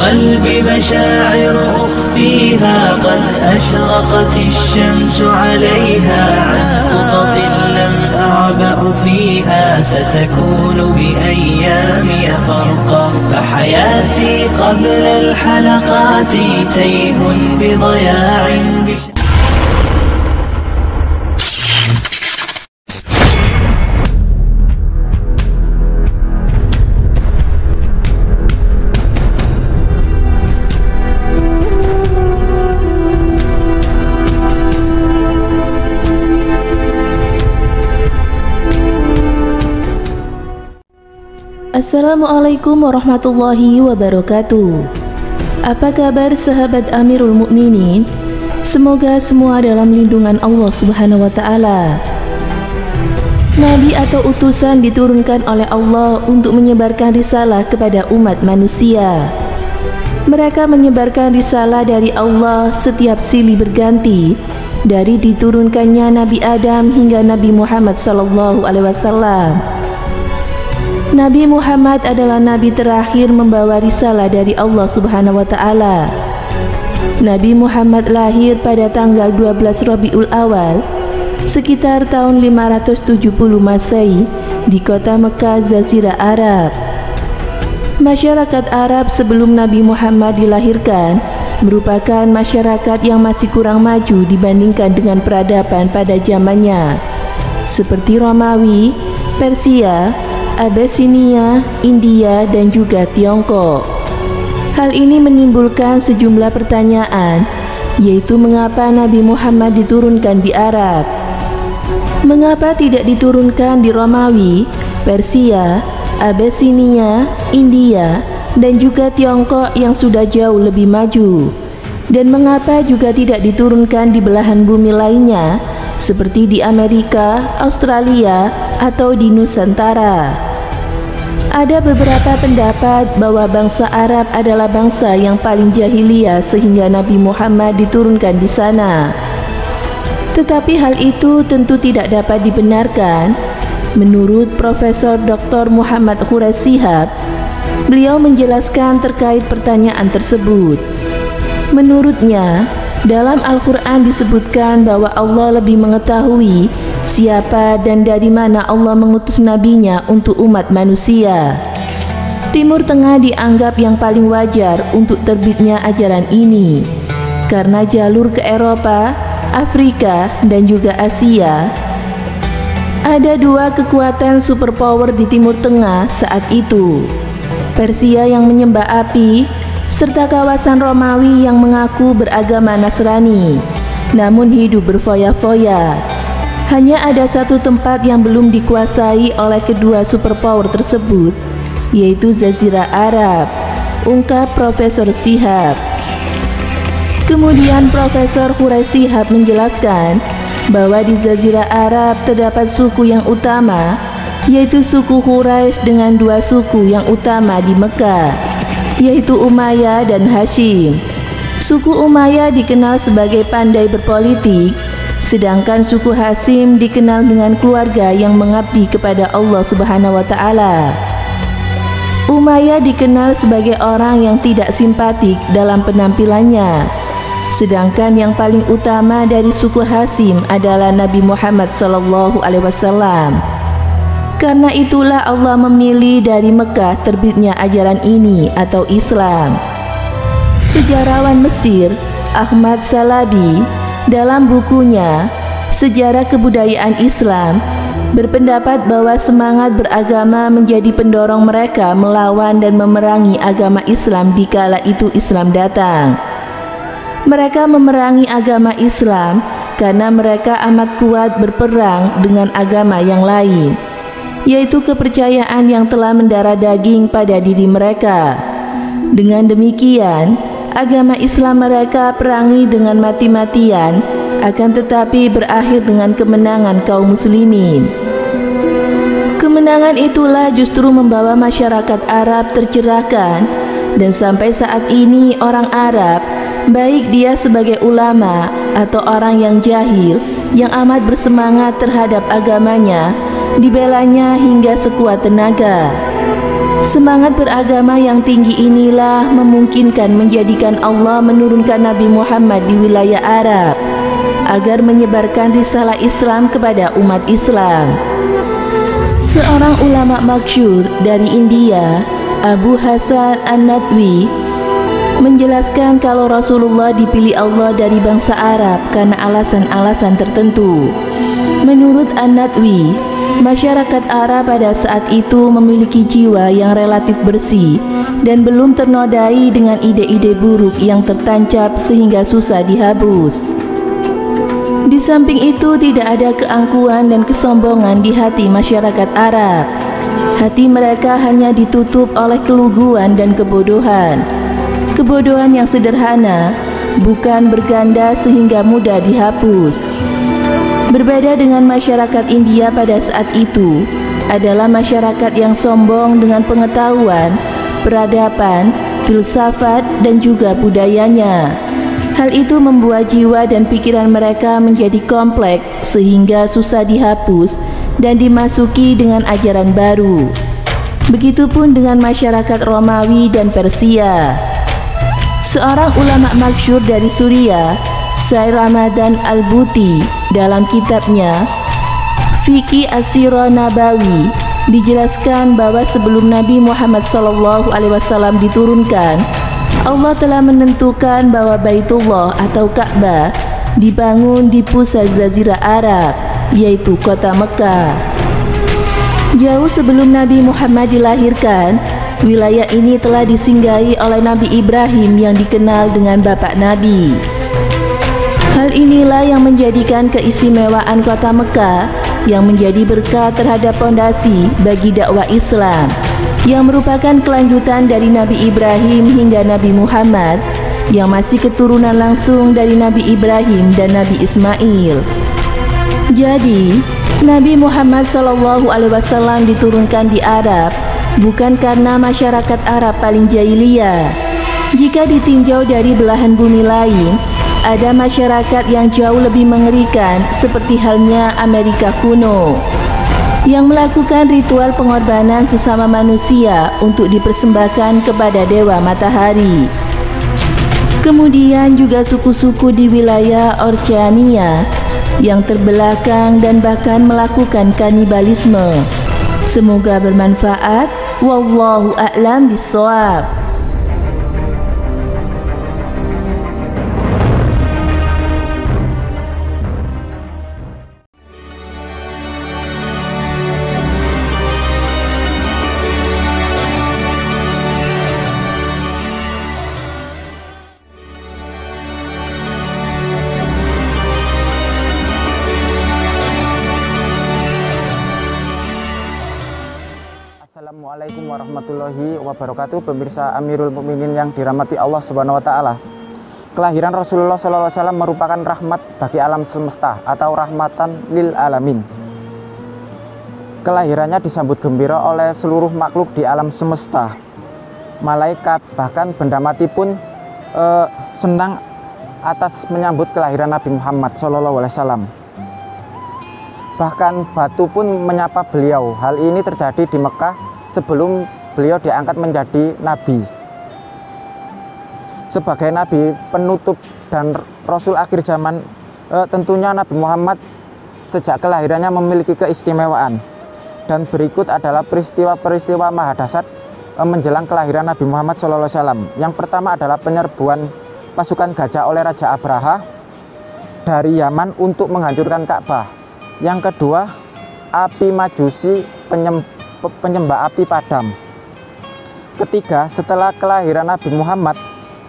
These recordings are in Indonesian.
قلبي مشاعر أخفيها قد أشرقت الشمس عليها عن خطط لم أعبأ فيها ستكون بأيامي فرقا فحياتي قبل الحلقات تيه بضياع Assalamualaikum warahmatullahi wabarakatuh. Apa kabar sahabat Amirul Mukminin? Semoga semua dalam lindungan Allah Subhanahu wa taala. Nabi atau utusan diturunkan oleh Allah untuk menyebarkan risalah kepada umat manusia. Mereka menyebarkan risalah dari Allah setiap silih berganti, dari diturunkannya Nabi Adam hingga Nabi Muhammad sallallahu alaihi wasallam. Nabi Muhammad adalah nabi terakhir membawa risalah dari Allah Subhanahu wa taala. Nabi Muhammad lahir pada tanggal 12 Rabiul Awal sekitar tahun 570 Masehi di kota Mekah, Jazirah Arab. Masyarakat Arab sebelum Nabi Muhammad dilahirkan merupakan masyarakat yang masih kurang maju dibandingkan dengan peradaban pada zamannya, seperti Romawi, Persia, Abyssinia, India, dan juga Tiongkok. Hal ini menimbulkan sejumlah pertanyaan, yaitu mengapa Nabi Muhammad diturunkan di Arab? Mengapa tidak diturunkan di Romawi, Persia, Abyssinia, India, dan juga Tiongkok yang sudah jauh lebih maju? Dan mengapa juga tidak diturunkan di belahan bumi lainnya, seperti di Amerika, Australia, atau di Nusantara? Ada beberapa pendapat bahwa bangsa Arab adalah bangsa yang paling jahiliyah sehingga Nabi Muhammad diturunkan di sana. Tetapi hal itu tentu tidak dapat dibenarkan. Menurut Profesor Dr. Muhammad Khuraisihab, beliau menjelaskan terkait pertanyaan tersebut. Menurutnya, dalam Al-Quran disebutkan bahwa Allah lebih mengetahui siapa dan dari mana Allah mengutus nabinya untuk umat manusia. Timur Tengah dianggap yang paling wajar untuk terbitnya ajaran ini, karena jalur ke Eropa, Afrika, dan juga Asia. Ada dua kekuatan superpower di Timur Tengah saat itu, Persia yang menyembah api, serta kawasan Romawi yang mengaku beragama Nasrani, namun hidup berfoya-foya. Hanya ada satu tempat yang belum dikuasai oleh kedua superpower tersebut, yaitu Jazirah Arab, ungkap Profesor Shihab. Kemudian Profesor Khuraisihab menjelaskan bahwa di Jazirah Arab terdapat suku yang utama, yaitu suku Quraisy dengan dua suku yang utama di Mekah, yaitu Umayyah dan Hashim. Suku Umayyah dikenal sebagai pandai berpolitik, sedangkan suku Hashim dikenal dengan keluarga yang mengabdi kepada Allah Subhanahu wa taala. Umayyah dikenal sebagai orang yang tidak simpatik dalam penampilannya, sedangkan yang paling utama dari suku Hashim adalah Nabi Muhammad sallallahu alaihi wasallam. Karena itulah Allah memilih dari Mekah terbitnya ajaran ini atau Islam. Sejarawan Mesir Ahmad Salabi dalam bukunya Sejarah Kebudayaan Islam berpendapat bahwa semangat beragama menjadi pendorong mereka melawan dan memerangi agama Islam di kala itu Islam datang. Mereka memerangi agama Islam karena mereka amat kuat berperang dengan agama yang lain, yaitu kepercayaan yang telah mendarah daging pada diri mereka. Dengan demikian, agama Islam mereka perangi dengan mati-matian, akan tetapi berakhir dengan kemenangan kaum muslimin. Kemenangan itulah justru membawa masyarakat Arab tercerahkan, dan sampai saat ini orang Arab, baik dia sebagai ulama atau orang yang jahil yang amat bersemangat terhadap agamanya, dibelanya hingga sekuat tenaga. Semangat beragama yang tinggi inilah memungkinkan menjadikan Allah menurunkan Nabi Muhammad di wilayah Arab agar menyebarkan risalah Islam kepada umat Islam. Seorang ulama masyhur dari India, Abu Hasan An-Nadwi, menjelaskan kalau Rasulullah dipilih Allah dari bangsa Arab karena alasan-alasan tertentu. Menurut An-Nadwi, masyarakat Arab pada saat itu memiliki jiwa yang relatif bersih dan belum ternodai dengan ide-ide buruk yang tertancap sehingga susah dihapus. Di samping itu, tidak ada keangkuhan dan kesombongan di hati masyarakat Arab. Hati mereka hanya ditutup oleh keluguan dan kebodohan. Kebodohan yang sederhana, bukan berganda sehingga mudah dihapus. Berbeda dengan masyarakat India pada saat itu, adalah masyarakat yang sombong dengan pengetahuan, peradaban, filsafat, dan juga budayanya. Hal itu membuat jiwa dan pikiran mereka menjadi kompleks sehingga susah dihapus dan dimasuki dengan ajaran baru. Begitupun dengan masyarakat Romawi dan Persia. Seorang ulama masyhur dari Suriah, Syekh Ramadan Al-Buti, dalam kitabnya Fiqh As-Sirah Nabawi dijelaskan bahwa sebelum Nabi Muhammad SAW diturunkan, Allah telah menentukan bahwa Baitullah atau Ka'bah dibangun di pusat Jazirah Arab, yaitu kota Mekah. Jauh sebelum Nabi Muhammad dilahirkan, wilayah ini telah disinggahi oleh Nabi Ibrahim yang dikenal dengan bapak Nabi. Hal inilah yang menjadikan keistimewaan kota Mekah yang menjadi berkat terhadap fondasi bagi dakwah Islam, yang merupakan kelanjutan dari Nabi Ibrahim hingga Nabi Muhammad, yang masih keturunan langsung dari Nabi Ibrahim dan Nabi Ismail. Jadi, Nabi Muhammad SAW diturunkan di Arab bukan karena masyarakat Arab paling jahiliyah. Jika ditinjau dari belahan bumi lain, ada masyarakat yang jauh lebih mengerikan seperti halnya Amerika kuno, yang melakukan ritual pengorbanan sesama manusia untuk dipersembahkan kepada dewa matahari. Kemudian juga suku-suku di wilayah Orchania yang terbelakang dan bahkan melakukan kanibalisme. Semoga bermanfaat. Wallahu a'lam bishawab. Assalamualaikum warahmatullahi wabarakatuh. Pemirsa Amirul Mukminin yang dirahmati Allah Subhanahu wa taala. Kelahiran Rasulullah SAW merupakan rahmat bagi alam semesta atau rahmatan lil alamin. Kelahirannya disambut gembira oleh seluruh makhluk di alam semesta. Malaikat, bahkan benda mati pun senang atas menyambut kelahiran Nabi Muhammad SAW. Bahkan batu pun menyapa beliau. Hal ini terjadi di Mekah sebelum beliau diangkat menjadi nabi. Sebagai nabi penutup dan rasul akhir zaman, tentunya Nabi Muhammad sejak kelahirannya memiliki keistimewaan. Dan berikut adalah peristiwa-peristiwa mahadahsyat menjelang kelahiran Nabi Muhammad SAW. Yang pertama adalah penyerbuan pasukan gajah oleh Raja Abraha dari Yaman untuk menghancurkan Ka'bah. Yang kedua, api Majusi penyembah api padam. Ketiga, setelah kelahiran Nabi Muhammad,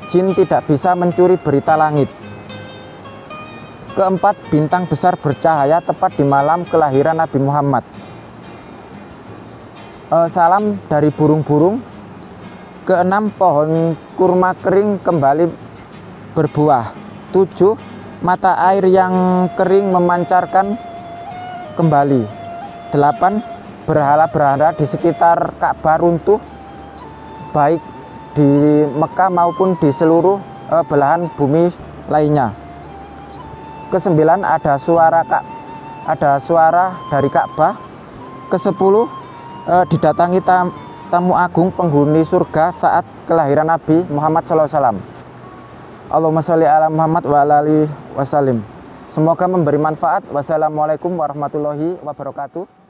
jin tidak bisa mencuri berita langit. Keempat, bintang besar bercahaya tepat di malam kelahiran Nabi Muhammad. Salam dari burung-burung. Keenam, pohon kurma kering kembali berbuah. 7, mata air yang kering memancarkan kembali. 8, berhala-berhala di sekitar Ka'bah runtuh, baik di Mekah maupun di seluruh belahan bumi lainnya. Ke-9, ada suara dari Ka'bah. Ke-10, didatangi tamu agung penghuni surga saat kelahiran Nabi Muhammad SAW. Allahumma sholli ala Muhammad wa ala alihi wasallim. Semoga memberi manfaat. Wassalamualaikum warahmatullahi wabarakatuh.